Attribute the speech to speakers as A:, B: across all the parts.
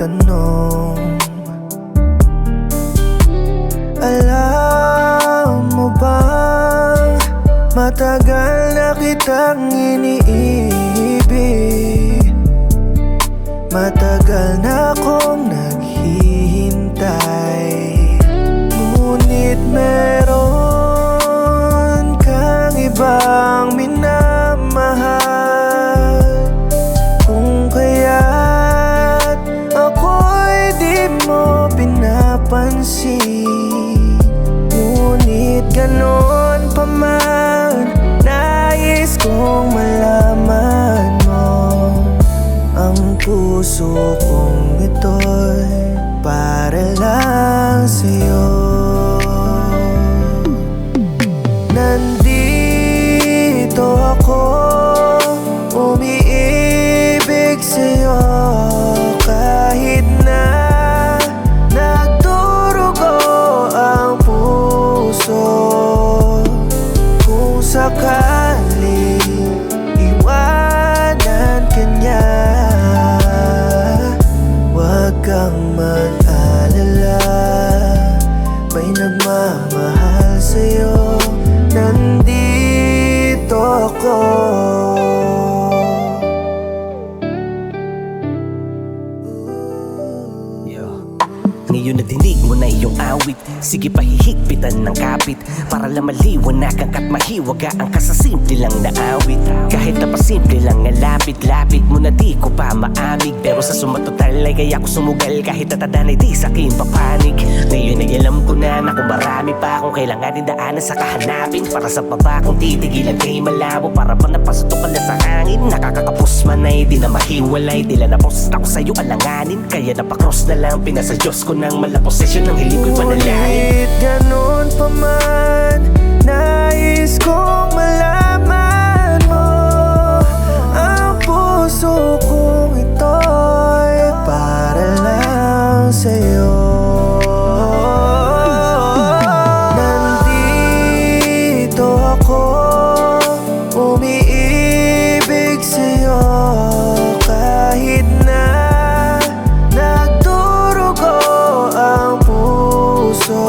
A: magtanong. Alam mo bang matagal na kitang iniibig? Matagal na akong naghihintay, ngunit meron kang ibang minamahal. Kung kaya't ako'y di mo pinapansin, ngunit ganon pa man, nais kong malaman mo ang puso kong ito'y para lang sa'yo. Nandito ako, umiibig sa'yo, kahit na nagdurugo ang puso. Kung sakaling iwanan ka niya, huwag kang mag-alala, may nagmamahal sa'yo. Nandito ako.
B: Ngayon na dinig mo na iyong awit, sige pahihigpitan ng kapit, para lang maliwanag at mahiwagaan ka sa simple lang na awit. Kahit na pasimple lang nga lapit-lapit mo na di ko pa maamig, pero sa sumatotal ay kaya ko sumugal, kahit natadan ay di sa'kin papanig. Ngayon ay alam ko na kung marami pa akong kailanganin daanan sa kahanapin, para sa baba kong titigilan kay malabo, para ba napasutok ka na sa hangin. Nakakakapos man ay di na mahiwalay, tila napost ako sa'yo alanganin, kaya napakross na lang pinasa Diyos ko ng malaposesyon ng hilig ko'y panalangin.
A: Ngunit ganon pa man, nais kong malaman mo ang puso kong ito'y para lang sa'yo. Nandito ako, umiibig sa'yo, kahit na nagdurugo ang puso.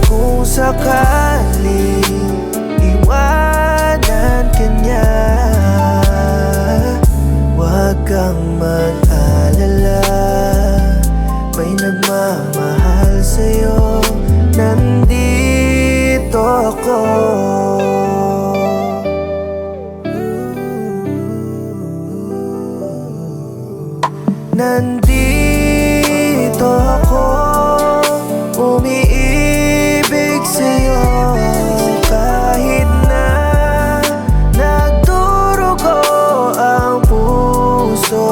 A: Kung sakaling iwanan ka niya, huwag kang mag-alala, may nagmamahal sa'yo. Nandito ako. Nandito ako, umiibig sa'yo, kahit na nagdurugo ang puso.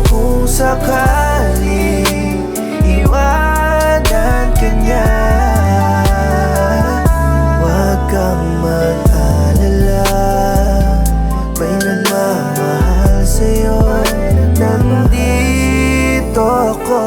A: Kung sakaling iwanan ka niya, huwag kang mag-alala, may nagmamahal sa'yo. Nandito ako.